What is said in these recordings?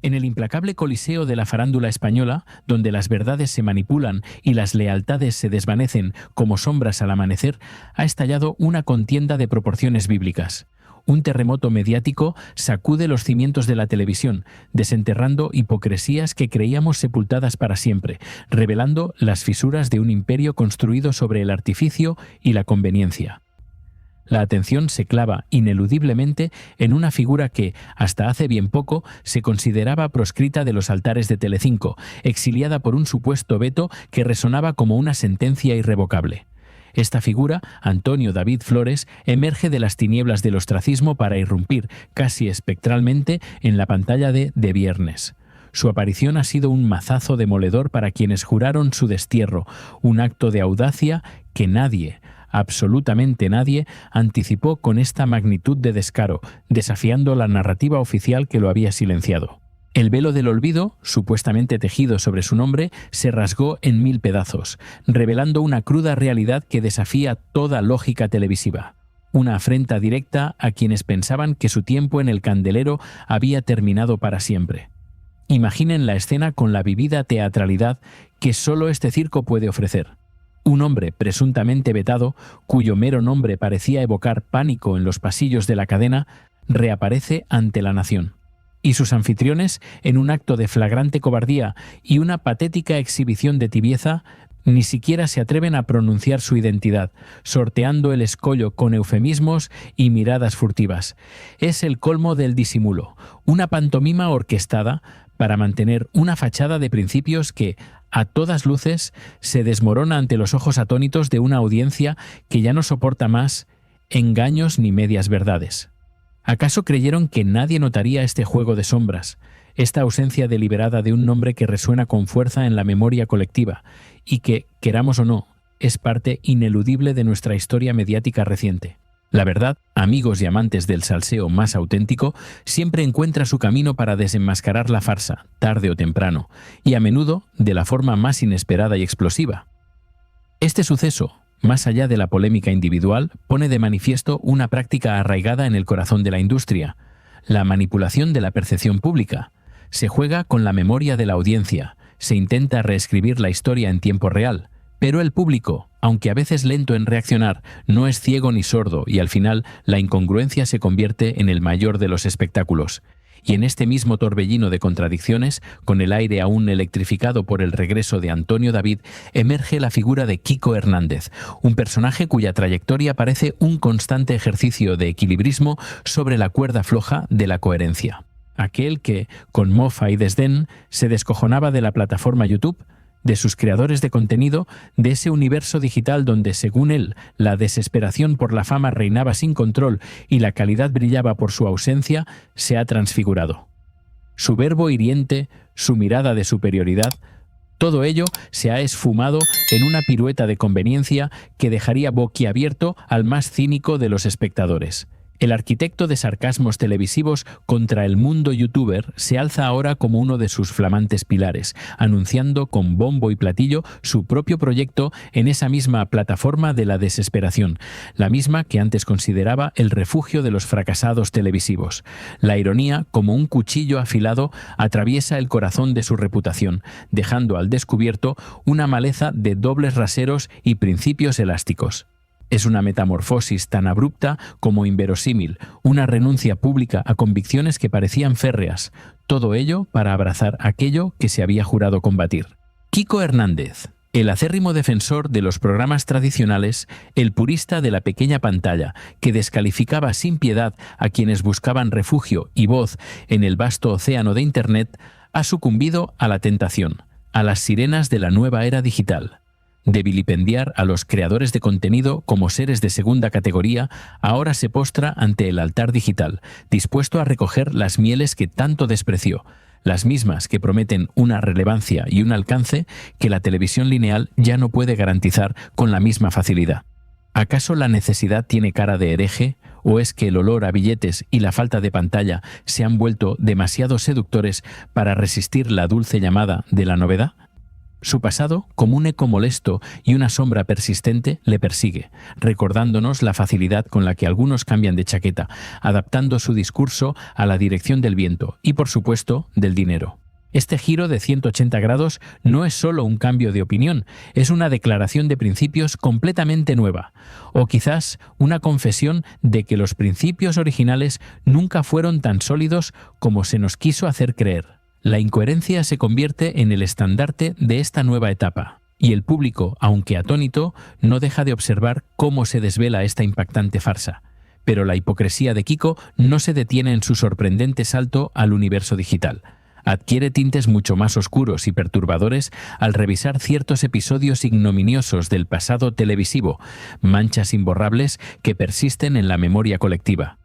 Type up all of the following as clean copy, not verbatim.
En el implacable coliseo de la farándula española, donde las verdades se manipulan y las lealtades se desvanecen como sombras al amanecer, ha estallado una contienda de proporciones bíblicas. Un terremoto mediático sacude los cimientos de la televisión, desenterrando hipocresías que creíamos sepultadas para siempre, revelando las fisuras de un imperio construido sobre el artificio y la conveniencia. La atención se clava ineludiblemente en una figura que, hasta hace bien poco, se consideraba proscrita de los altares de Telecinco, exiliada por un supuesto veto que resonaba como una sentencia irrevocable. Esta figura, Antonio David Flores, emerge de las tinieblas del ostracismo para irrumpir, casi espectralmente, en la pantalla de Viernes. Su aparición ha sido un mazazo demoledor para quienes juraron su destierro, un acto de audacia que nadie, absolutamente nadie, anticipó con esta magnitud de descaro, desafiando la narrativa oficial que lo había silenciado. El velo del olvido, supuestamente tejido sobre su nombre, se rasgó en 1000 pedazos, revelando una cruda realidad que desafía toda lógica televisiva. Una afrenta directa a quienes pensaban que su tiempo en el candelero había terminado para siempre. Imaginen la escena con la vivida teatralidad que solo este circo puede ofrecer. Un hombre presuntamente vetado, cuyo mero nombre parecía evocar pánico en los pasillos de la cadena, reaparece ante la nación. Y sus anfitriones, en un acto de flagrante cobardía y una patética exhibición de tibieza, ni siquiera se atreven a pronunciar su identidad, sorteando el escollo con eufemismos y miradas furtivas. Es el colmo del disimulo, una pantomima orquestada para mantener una fachada de principios que, a todas luces, se desmorona ante los ojos atónitos de una audiencia que ya no soporta más engaños ni medias verdades. ¿Acaso creyeron que nadie notaría este juego de sombras, esta ausencia deliberada de un nombre que resuena con fuerza en la memoria colectiva y que, queramos o no, es parte ineludible de nuestra historia mediática reciente? La verdad, amigos y amantes del salseo más auténtico, siempre encuentra su camino para desenmascarar la farsa, tarde o temprano, y a menudo de la forma más inesperada y explosiva. Este suceso, más allá de la polémica individual, pone de manifiesto una práctica arraigada en el corazón de la industria: la manipulación de la percepción pública. Se juega con la memoria de la audiencia, se intenta reescribir la historia en tiempo real, pero el público, aunque a veces lento en reaccionar, no es ciego ni sordo y al final la incongruencia se convierte en el mayor de los espectáculos. Y en este mismo torbellino de contradicciones, con el aire aún electrificado por el regreso de Antonio David, emerge la figura de Kiko Hernández, un personaje cuya trayectoria parece un constante ejercicio de equilibrismo sobre la cuerda floja de la coherencia. Aquel que, con mofa y desdén, se descojonaba de la plataforma YouTube, de sus creadores de contenido, de ese universo digital donde, según él, la desesperación por la fama reinaba sin control y la calidad brillaba por su ausencia, se ha transfigurado. Su verbo hiriente, su mirada de superioridad, todo ello se ha esfumado en una pirueta de conveniencia que dejaría boquiabierto al más cínico de los espectadores. El arquitecto de sarcasmos televisivos contra el mundo youtuber se alza ahora como uno de sus flamantes pilares, anunciando con bombo y platillo su propio proyecto en esa misma plataforma de la desesperación, la misma que antes consideraba el refugio de los fracasados televisivos. La ironía, como un cuchillo afilado, atraviesa el corazón de su reputación, dejando al descubierto una maleza de dobles raseros y principios elásticos. Es una metamorfosis tan abrupta como inverosímil, una renuncia pública a convicciones que parecían férreas, todo ello para abrazar aquello que se había jurado combatir. Kiko Hernández, el acérrimo defensor de los programas tradicionales, el purista de la pequeña pantalla, que descalificaba sin piedad a quienes buscaban refugio y voz en el vasto océano de Internet, ha sucumbido a la tentación, a las sirenas de la nueva era digital. De vilipendiar a los creadores de contenido como seres de segunda categoría, ahora se postra ante el altar digital, dispuesto a recoger las mieles que tanto despreció, las mismas que prometen una relevancia y un alcance que la televisión lineal ya no puede garantizar con la misma facilidad. ¿Acaso la necesidad tiene cara de hereje? ¿O es que el olor a billetes y la falta de pantalla se han vuelto demasiado seductores para resistir la dulce llamada de la novedad? Su pasado, como un eco molesto y una sombra persistente, le persigue, recordándonos la facilidad con la que algunos cambian de chaqueta, adaptando su discurso a la dirección del viento y, por supuesto, del dinero. Este giro de 180 grados no es solo un cambio de opinión, es una declaración de principios completamente nueva, o quizás una confesión de que los principios originales nunca fueron tan sólidos como se nos quiso hacer creer. La incoherencia se convierte en el estandarte de esta nueva etapa, y el público, aunque atónito, no deja de observar cómo se desvela esta impactante farsa. Pero la hipocresía de Kiko no se detiene en su sorprendente salto al universo digital. Adquiere tintes mucho más oscuros y perturbadores al revisar ciertos episodios ignominiosos del pasado televisivo, manchas imborrables que persisten en la memoria colectiva.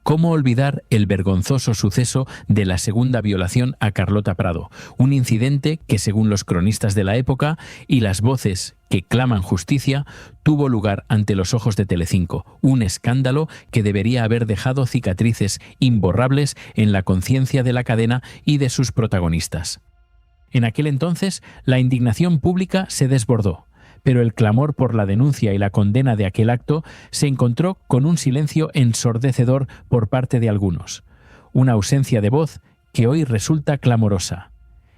¿Cómo olvidar el vergonzoso suceso de la segunda violación a Carlota Prado? Un incidente que, según los cronistas de la época y las voces que claman justicia, tuvo lugar ante los ojos de Telecinco. Un escándalo que debería haber dejado cicatrices imborrables en la conciencia de la cadena y de sus protagonistas. En aquel entonces, la indignación pública se desbordó, pero el clamor por la denuncia y la condena de aquel acto se encontró con un silencio ensordecedor por parte de algunos, una ausencia de voz que hoy resulta clamorosa.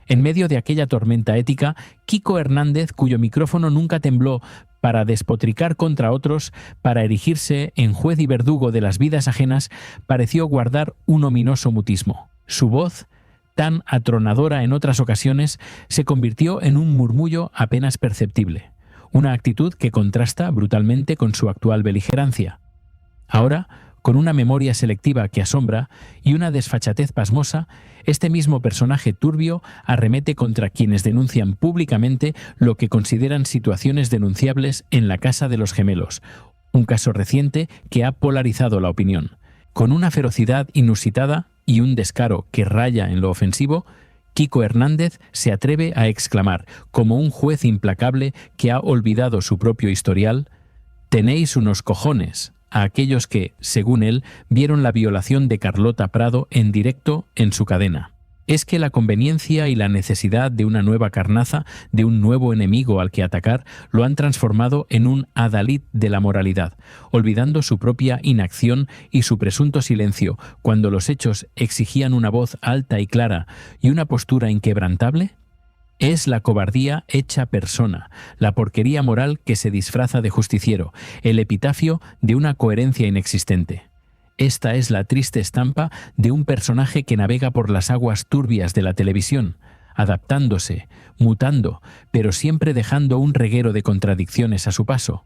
En medio de aquella tormenta ética, Kiko Hernández, cuyo micrófono nunca tembló para despotricar contra otros, para erigirse en juez y verdugo de las vidas ajenas, pareció guardar un ominoso mutismo. Su voz, tan atronadora en otras ocasiones, se convirtió en un murmullo apenas perceptible. Una actitud que contrasta brutalmente con su actual beligerancia. Ahora, con una memoria selectiva que asombra y una desfachatez pasmosa, este mismo personaje turbio arremete contra quienes denuncian públicamente lo que consideran situaciones denunciables en la Casa de los Gemelos, un caso reciente que ha polarizado la opinión. Con una ferocidad inusitada y un descaro que raya en lo ofensivo, Kiko Hernández se atreve a exclamar, como un juez implacable que ha olvidado su propio historial: «Tenéis unos cojones», a aquellos que, según él, vieron la violación de Carlota Prado en directo en su cadena. ¿Es que la conveniencia y la necesidad de una nueva carnaza, de un nuevo enemigo al que atacar, lo han transformado en un adalid de la moralidad, olvidando su propia inacción y su presunto silencio cuando los hechos exigían una voz alta y clara y una postura inquebrantable? Es la cobardía hecha persona, la porquería moral que se disfraza de justiciero, el epitafio de una coherencia inexistente. Esta es la triste estampa de un personaje que navega por las aguas turbias de la televisión, adaptándose, mutando, pero siempre dejando un reguero de contradicciones a su paso.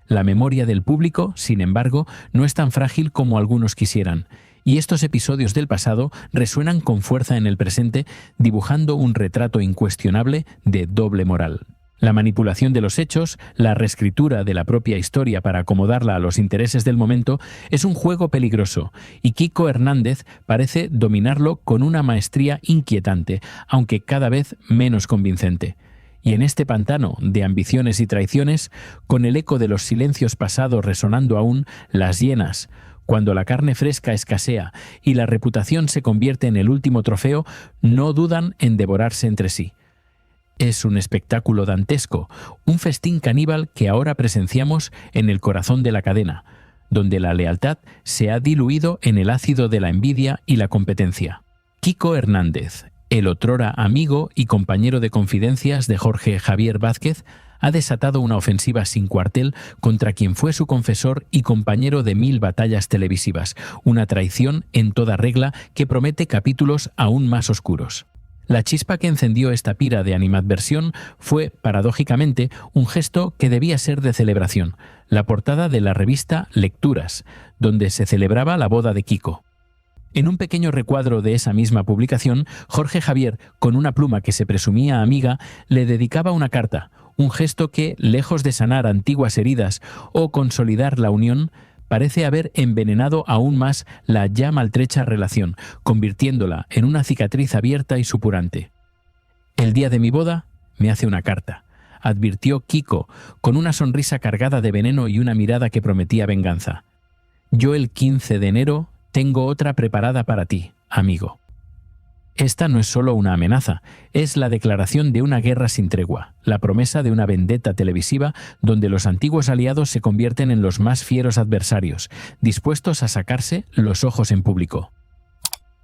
La memoria del público, sin embargo, no es tan frágil como algunos quisieran, y estos episodios del pasado resuenan con fuerza en el presente, dibujando un retrato incuestionable de doble moral. La manipulación de los hechos, la reescritura de la propia historia para acomodarla a los intereses del momento, es un juego peligroso, y Kiko Hernández parece dominarlo con una maestría inquietante, aunque cada vez menos convincente. Y en este pantano de ambiciones y traiciones, con el eco de los silencios pasados resonando aún, las hienas, cuando la carne fresca escasea y la reputación se convierte en el último trofeo, no dudan en devorarse entre sí. Es un espectáculo dantesco, un festín caníbal que ahora presenciamos en el corazón de la cadena, donde la lealtad se ha diluido en el ácido de la envidia y la competencia. Kiko Hernández, el otrora amigo y compañero de confidencias de Jorge Javier Vázquez, ha desatado una ofensiva sin cuartel contra quien fue su confesor y compañero de 1000 batallas televisivas, una traición en toda regla que promete capítulos aún más oscuros. La chispa que encendió esta pira de animadversión fue, paradójicamente, un gesto que debía ser de celebración, la portada de la revista Lecturas, donde se celebraba la boda de Kiko. En un pequeño recuadro de esa misma publicación, Jorge Javier, con una pluma que se presumía amiga, le dedicaba una carta, un gesto que, lejos de sanar antiguas heridas o consolidar la unión, parece haber envenenado aún más la ya maltrecha relación, convirtiéndola en una cicatriz abierta y supurante. «El día de mi boda me hace una carta», advirtió Kiko, con una sonrisa cargada de veneno y una mirada que prometía venganza. «Yo el 15 de enero tengo otra preparada para ti, amigo». Esta no es solo una amenaza, es la declaración de una guerra sin tregua, la promesa de una vendetta televisiva donde los antiguos aliados se convierten en los más fieros adversarios, dispuestos a sacarse los ojos en público.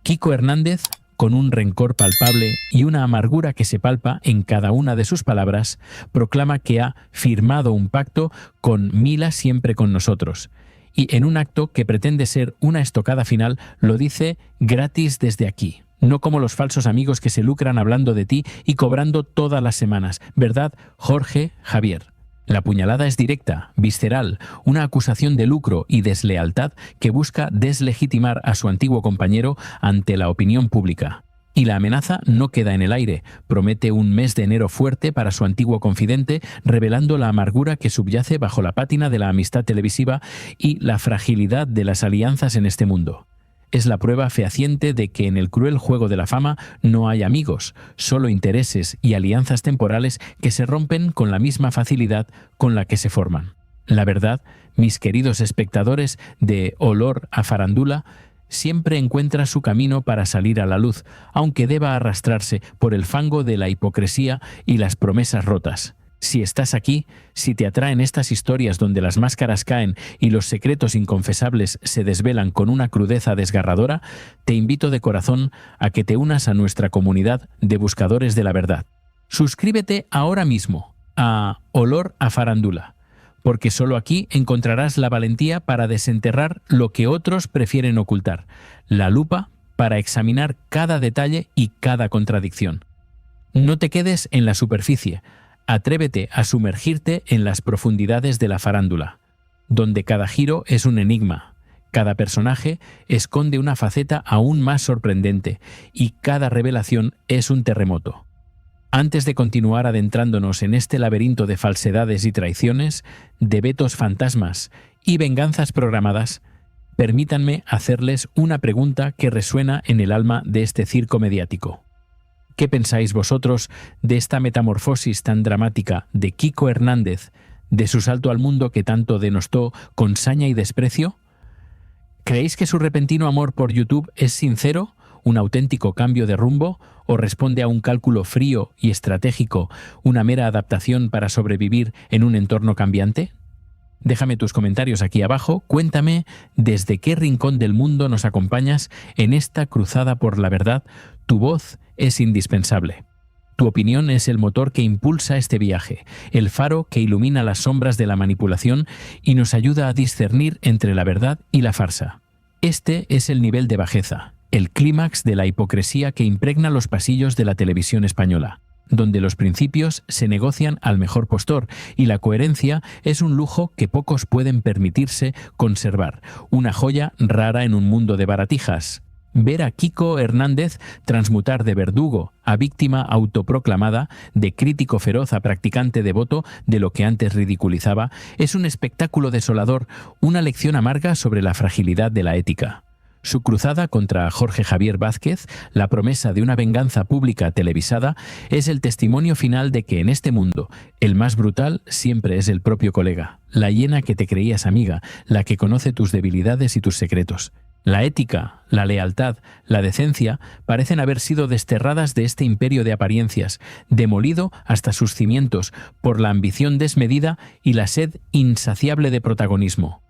Kiko Hernández, con un rencor palpable y una amargura que se palpa en cada una de sus palabras, proclama que ha firmado un pacto con Mila siempre con nosotros, y en un acto que pretende ser una estocada final lo dice gratis desde aquí. No como los falsos amigos que se lucran hablando de ti y cobrando todas las semanas, ¿verdad, Jorge Javier? La puñalada es directa, visceral, una acusación de lucro y deslealtad que busca deslegitimar a su antiguo compañero ante la opinión pública. Y la amenaza no queda en el aire, promete un mes de enero fuerte para su antiguo confidente, revelando la amargura que subyace bajo la pátina de la amistad televisiva y la fragilidad de las alianzas en este mundo. Es la prueba fehaciente de que en el cruel juego de la fama no hay amigos, solo intereses y alianzas temporales que se rompen con la misma facilidad con la que se forman. La verdad, mis queridos espectadores de Olor a Farándula, siempre encuentra su camino para salir a la luz, aunque deba arrastrarse por el fango de la hipocresía y las promesas rotas. Si estás aquí, si te atraen estas historias donde las máscaras caen y los secretos inconfesables se desvelan con una crudeza desgarradora, te invito de corazón a que te unas a nuestra comunidad de buscadores de la verdad. Suscríbete ahora mismo a Olor a Farándula, porque solo aquí encontrarás la valentía para desenterrar lo que otros prefieren ocultar, la lupa para examinar cada detalle y cada contradicción. No te quedes en la superficie. Atrévete a sumergirte en las profundidades de la farándula, donde cada giro es un enigma, cada personaje esconde una faceta aún más sorprendente y cada revelación es un terremoto. Antes de continuar adentrándonos en este laberinto de falsedades y traiciones, de vetos fantasmas y venganzas programadas, permítanme hacerles una pregunta que resuena en el alma de este circo mediático. ¿Qué pensáis vosotros de esta metamorfosis tan dramática de Kiko Hernández, de su salto al mundo que tanto denostó con saña y desprecio? ¿Creéis que su repentino amor por YouTube es sincero, un auténtico cambio de rumbo, o responde a un cálculo frío y estratégico, una mera adaptación para sobrevivir en un entorno cambiante? Déjame tus comentarios aquí abajo, cuéntame desde qué rincón del mundo nos acompañas en esta cruzada por la verdad. Tu voz es indispensable. Tu opinión es el motor que impulsa este viaje, el faro que ilumina las sombras de la manipulación y nos ayuda a discernir entre la verdad y la farsa. Este es el nivel de bajeza, el clímax de la hipocresía que impregna los pasillos de la televisión española, donde los principios se negocian al mejor postor y la coherencia es un lujo que pocos pueden permitirse conservar, una joya rara en un mundo de baratijas. Ver a Kiko Hernández transmutar de verdugo a víctima autoproclamada, de crítico feroz a practicante devoto de lo que antes ridiculizaba, es un espectáculo desolador, una lección amarga sobre la fragilidad de la ética. Su cruzada contra Jorge Javier Vázquez, la promesa de una venganza pública televisada, es el testimonio final de que en este mundo el más brutal siempre es el propio colega, la hiena que te creías amiga, la que conoce tus debilidades y tus secretos. La ética, la lealtad, la decencia parecen haber sido desterradas de este imperio de apariencias, demolido hasta sus cimientos por la ambición desmedida y la sed insaciable de protagonismo.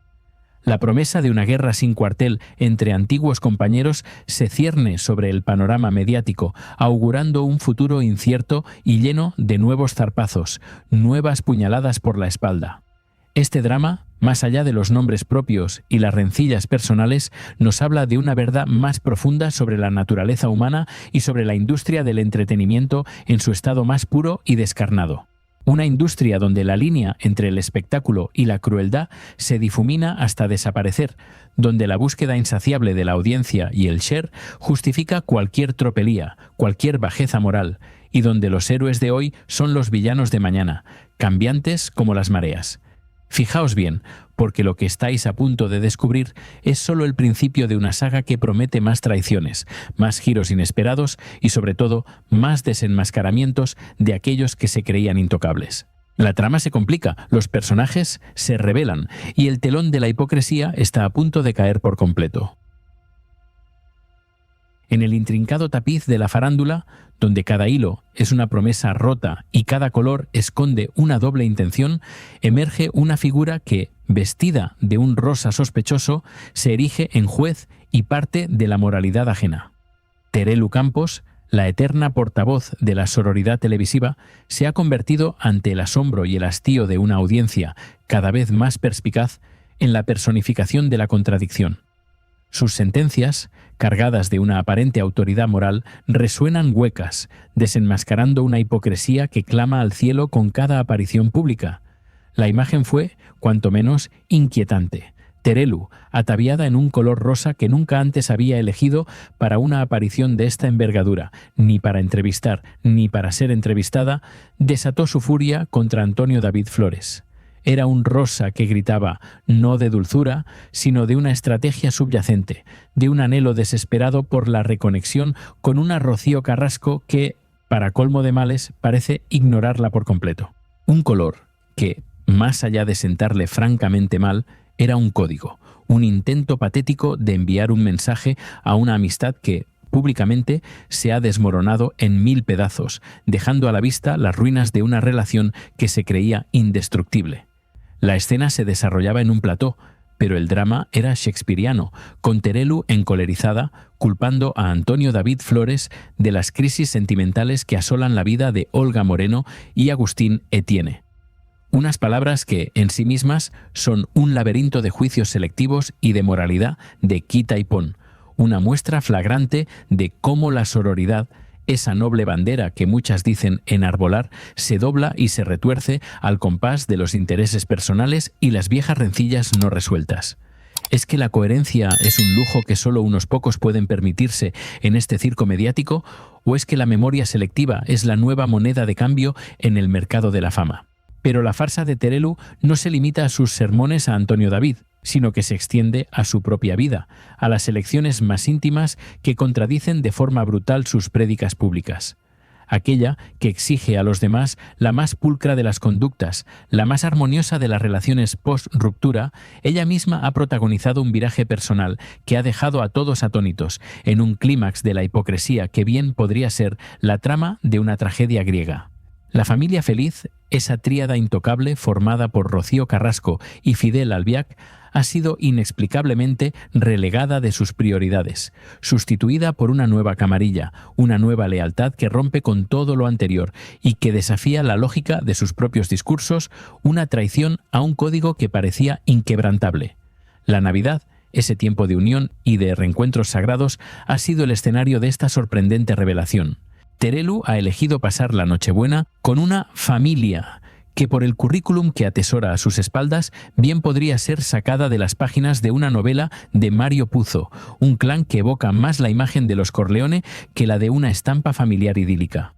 La promesa de una guerra sin cuartel entre antiguos compañeros se cierne sobre el panorama mediático, augurando un futuro incierto y lleno de nuevos zarpazos, nuevas puñaladas por la espalda. Este drama, más allá de los nombres propios y las rencillas personales, nos habla de una verdad más profunda sobre la naturaleza humana y sobre la industria del entretenimiento en su estado más puro y descarnado. Una industria donde la línea entre el espectáculo y la crueldad se difumina hasta desaparecer, donde la búsqueda insaciable de la audiencia y el share justifica cualquier tropelía, cualquier bajeza moral, y donde los héroes de hoy son los villanos de mañana, cambiantes como las mareas. Fijaos bien, porque lo que estáis a punto de descubrir es solo el principio de una saga que promete más traiciones, más giros inesperados y sobre todo más desenmascaramientos de aquellos que se creían intocables. La trama se complica, los personajes se revelan y el telón de la hipocresía está a punto de caer por completo. En el intrincado tapiz de la farándula, donde cada hilo es una promesa rota y cada color esconde una doble intención, emerge una figura que, vestida de un rosa sospechoso, se erige en juez y parte de la moralidad ajena. Terelu Campos, la eterna portavoz de la sororidad televisiva, se ha convertido, ante el asombro y el hastío de una audiencia cada vez más perspicaz, en la personificación de la contradicción. Sus sentencias, cargadas de una aparente autoridad moral, resuenan huecas, desenmascarando una hipocresía que clama al cielo con cada aparición pública. La imagen fue, cuanto menos, inquietante. Terelu, ataviada en un color rosa que nunca antes había elegido para una aparición de esta envergadura, ni para entrevistar, ni para ser entrevistada, desató su furia contra Antonio David Flores. Era un rosa que gritaba no de dulzura, sino de una estrategia subyacente, de un anhelo desesperado por la reconexión con una Rocío Carrasco que, para colmo de males, parece ignorarla por completo. Un color que, más allá de sentarle francamente mal, era un código, un intento patético de enviar un mensaje a una amistad que, públicamente, se ha desmoronado en 1000 pedazos, dejando a la vista las ruinas de una relación que se creía indestructible. La escena se desarrollaba en un plató, pero el drama era shakespeariano, con Terelu encolerizada, culpando a Antonio David Flores de las crisis sentimentales que asolan la vida de Olga Moreno y Agustín Etienne. Unas palabras que, en sí mismas, son un laberinto de juicios selectivos y de moralidad de quita y pon, una muestra flagrante de cómo la sororidad, esa noble bandera que muchas dicen enarbolar, se dobla y se retuerce al compás de los intereses personales y las viejas rencillas no resueltas. ¿Es que la coherencia es un lujo que solo unos pocos pueden permitirse en este circo mediático? ¿O es que la memoria selectiva es la nueva moneda de cambio en el mercado de la fama? Pero la farsa de Terelu no se limita a sus sermones a Antonio David, sino que se extiende a su propia vida, a las elecciones más íntimas que contradicen de forma brutal sus prédicas públicas. Aquella que exige a los demás la más pulcra de las conductas, la más armoniosa de las relaciones post-ruptura, ella misma ha protagonizado un viraje personal que ha dejado a todos atónitos, en un clímax de la hipocresía que bien podría ser la trama de una tragedia griega. La familia feliz, esa tríada intocable formada por Rocío Carrasco y Fidel Albiac, ha sido inexplicablemente relegada de sus prioridades, sustituida por una nueva camarilla, una nueva lealtad que rompe con todo lo anterior y que desafía la lógica de sus propios discursos, una traición a un código que parecía inquebrantable. La Navidad, ese tiempo de unión y de reencuentros sagrados, ha sido el escenario de esta sorprendente revelación. Terelu ha elegido pasar la Nochebuena con una familia que, por el currículum que atesora a sus espaldas, bien podría ser sacada de las páginas de una novela de Mario Puzo, un clan que evoca más la imagen de los Corleone que la de una estampa familiar idílica.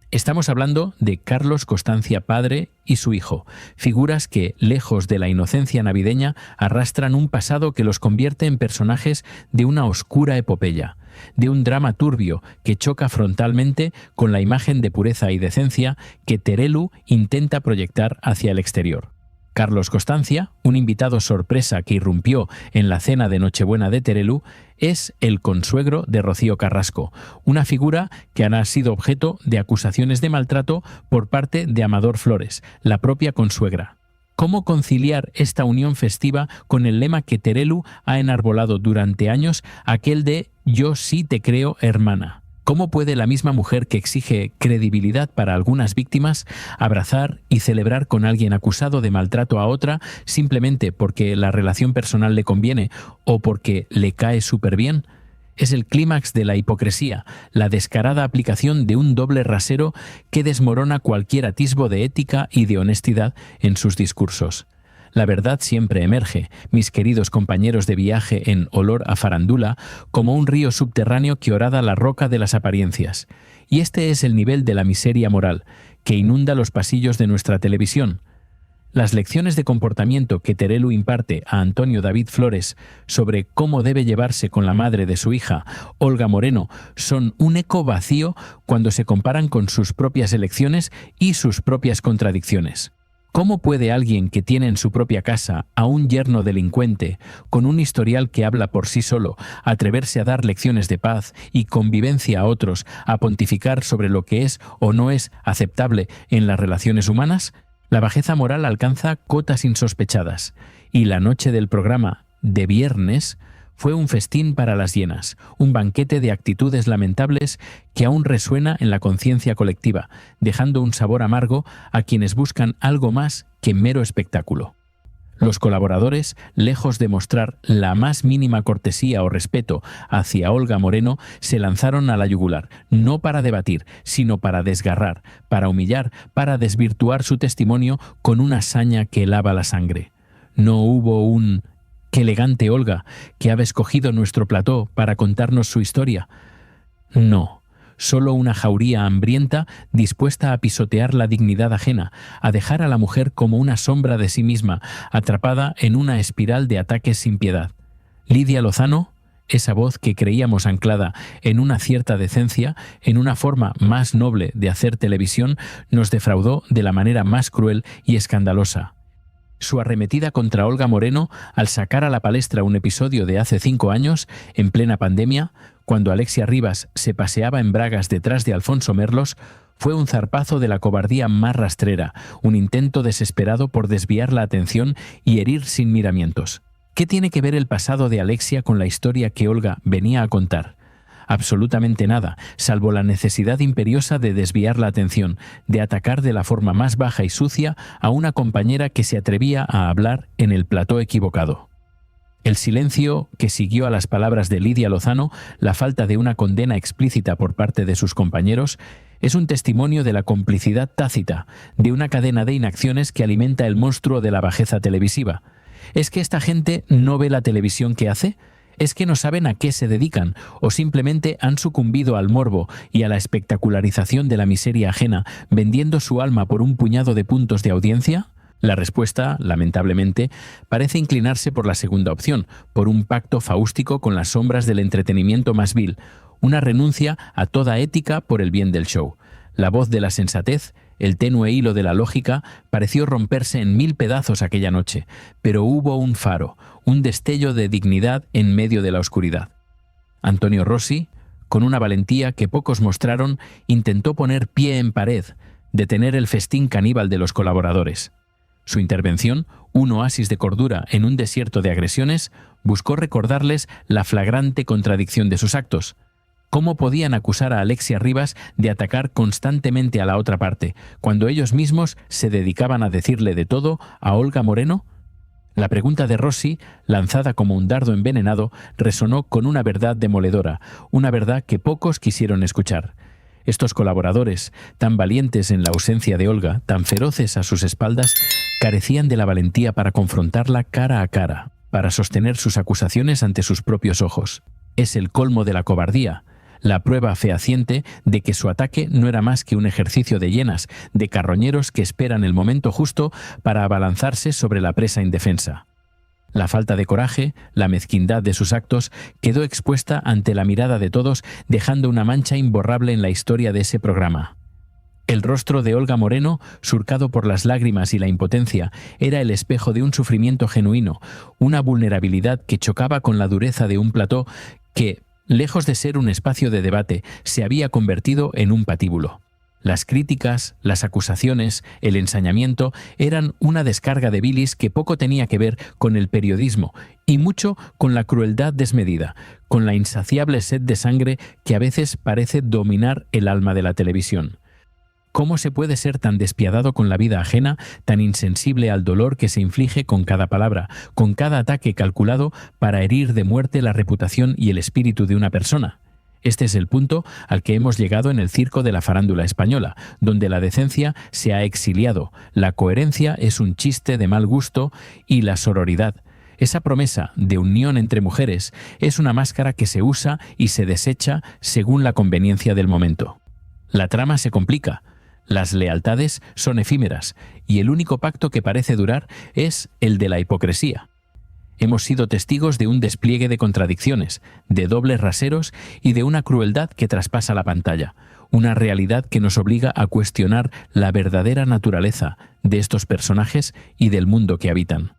Estamos hablando de Carlos Costancia padre y su hijo, figuras que, lejos de la inocencia navideña, arrastran un pasado que los convierte en personajes de una oscura epopeya, de un drama turbio que choca frontalmente con la imagen de pureza y decencia que Terelu intenta proyectar hacia el exterior. Carlos Costancia, un invitado sorpresa que irrumpió en la cena de Nochebuena de Terelu, es el consuegro de Rocío Carrasco, una figura que ha sido objeto de acusaciones de maltrato por parte de Amador Flores, la propia consuegra. ¿Cómo conciliar esta unión festiva con el lema que Terelu ha enarbolado durante años, aquel de «Yo sí te creo, hermana»? ¿Cómo puede la misma mujer que exige credibilidad para algunas víctimas abrazar y celebrar con alguien acusado de maltrato a otra simplemente porque la relación personal le conviene o porque le cae súper bien? Es el clímax de la hipocresía, la descarada aplicación de un doble rasero que desmorona cualquier atisbo de ética y de honestidad en sus discursos. La verdad siempre emerge, mis queridos compañeros de viaje en Olor a Farándula, como un río subterráneo que horada la roca de las apariencias. Y este es el nivel de la miseria moral, que inunda los pasillos de nuestra televisión. Las lecciones de comportamiento que Terelu imparte a Antonio David Flores sobre cómo debe llevarse con la madre de su hija, Olga Moreno, son un eco vacío cuando se comparan con sus propias elecciones y sus propias contradicciones. ¿Cómo puede alguien que tiene en su propia casa a un yerno delincuente, con un historial que habla por sí solo, atreverse a dar lecciones de paz y convivencia a otros, a pontificar sobre lo que es o no es aceptable en las relaciones humanas? La bajeza moral alcanza cotas insospechadas, y la noche del programa de viernes fue un festín para las hienas, un banquete de actitudes lamentables que aún resuena en la conciencia colectiva, dejando un sabor amargo a quienes buscan algo más que mero espectáculo. Los colaboradores, lejos de mostrar la más mínima cortesía o respeto hacia Olga Moreno, se lanzaron a la yugular, no para debatir, sino para desgarrar, para humillar, para desvirtuar su testimonio con una saña que helaba la sangre. No hubo un «¡Qué elegante Olga, que ha escogido nuestro plató para contarnos su historia!». No, solo una jauría hambrienta dispuesta a pisotear la dignidad ajena, a dejar a la mujer como una sombra de sí misma, atrapada en una espiral de ataques sin piedad. Lidia Lozano, esa voz que creíamos anclada en una cierta decencia, en una forma más noble de hacer televisión, nos defraudó de la manera más cruel y escandalosa. Su arremetida contra Olga Moreno al sacar a la palestra un episodio de hace 5 años, en plena pandemia, cuando Alexia Rivas se paseaba en bragas detrás de Alfonso Merlos, fue un zarpazo de la cobardía más rastrera, un intento desesperado por desviar la atención y herir sin miramientos. ¿Qué tiene que ver el pasado de Alexia con la historia que Olga venía a contar? Absolutamente nada, salvo la necesidad imperiosa de desviar la atención, de atacar de la forma más baja y sucia a una compañera que se atrevía a hablar en el plató equivocado. El silencio que siguió a las palabras de Lidia Lozano, la falta de una condena explícita por parte de sus compañeros, es un testimonio de la complicidad tácita, de una cadena de inacciones que alimenta el monstruo de la bajeza televisiva. ¿Es que esta gente no ve la televisión que hace? ¿Es que no saben a qué se dedican o simplemente han sucumbido al morbo y a la espectacularización de la miseria ajena, vendiendo su alma por un puñado de puntos de audiencia? La respuesta, lamentablemente, parece inclinarse por la segunda opción, por un pacto faústico con las sombras del entretenimiento más vil, una renuncia a toda ética por el bien del show. La voz de la sensatez, el tenue hilo de la lógica, pareció romperse en 1000 pedazos aquella noche, pero hubo un faro, un destello de dignidad en medio de la oscuridad. Antonio Rossi, con una valentía que pocos mostraron, intentó poner pie en pared, detener el festín caníbal de los colaboradores. Su intervención, un oasis de cordura en un desierto de agresiones, buscó recordarles la flagrante contradicción de sus actos. ¿Cómo podían acusar a Alexia Rivas de atacar constantemente a la otra parte, cuando ellos mismos se dedicaban a decirle de todo a Olga Moreno? La pregunta de Rossi, lanzada como un dardo envenenado, resonó con una verdad demoledora, una verdad que pocos quisieron escuchar. Estos colaboradores, tan valientes en la ausencia de Olga, tan feroces a sus espaldas, carecían de la valentía para confrontarla cara a cara, para sostener sus acusaciones ante sus propios ojos. Es el colmo de la cobardía, la prueba fehaciente de que su ataque no era más que un ejercicio de hienas, de carroñeros que esperan el momento justo para abalanzarse sobre la presa indefensa. La falta de coraje, la mezquindad de sus actos, quedó expuesta ante la mirada de todos, dejando una mancha imborrable en la historia de ese programa. El rostro de Olga Moreno, surcado por las lágrimas y la impotencia, era el espejo de un sufrimiento genuino, una vulnerabilidad que chocaba con la dureza de un plató que, lejos de ser un espacio de debate, se había convertido en un patíbulo. Las críticas, las acusaciones, el ensañamiento eran una descarga de bilis que poco tenía que ver con el periodismo y mucho con la crueldad desmedida, con la insaciable sed de sangre que a veces parece dominar el alma de la televisión. ¿Cómo se puede ser tan despiadado con la vida ajena, tan insensible al dolor que se inflige con cada palabra, con cada ataque calculado para herir de muerte la reputación y el espíritu de una persona? Este es el punto al que hemos llegado en el circo de la farándula española, donde la decencia se ha exiliado, la coherencia es un chiste de mal gusto y la sororidad, esa promesa de unión entre mujeres, es una máscara que se usa y se desecha según la conveniencia del momento. La trama se complica. Las lealtades son efímeras y el único pacto que parece durar es el de la hipocresía. Hemos sido testigos de un despliegue de contradicciones, de dobles raseros y de una crueldad que traspasa la pantalla. una realidad que nos obliga a cuestionar la verdadera naturaleza de estos personajes y del mundo que habitan.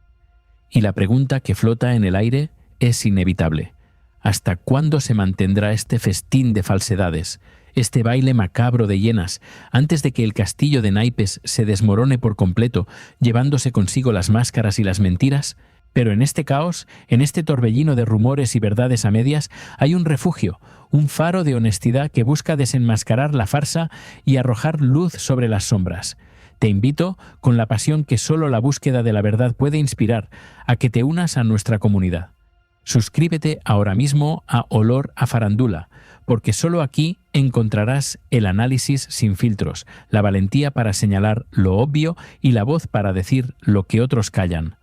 Y la pregunta que flota en el aire es inevitable. ¿Hasta cuándo se mantendrá este festín de falsedades, este baile macabro de hienas, antes de que el castillo de naipes se desmorone por completo, llevándose consigo las máscaras y las mentiras? Pero en este caos, en este torbellino de rumores y verdades a medias, hay un refugio, un faro de honestidad que busca desenmascarar la farsa y arrojar luz sobre las sombras. Te invito, con la pasión que solo la búsqueda de la verdad puede inspirar, a que te unas a nuestra comunidad. Suscríbete ahora mismo a Olor a Farándula, porque solo aquí encontrarás el análisis sin filtros, la valentía para señalar lo obvio y la voz para decir lo que otros callan.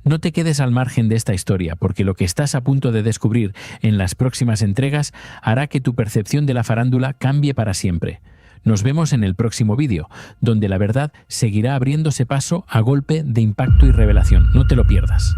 No te quedes al margen de esta historia, porque lo que estás a punto de descubrir en las próximas entregas hará que tu percepción de la farándula cambie para siempre. Nos vemos en el próximo vídeo, donde la verdad seguirá abriéndose paso a golpe de impacto y revelación. No te lo pierdas.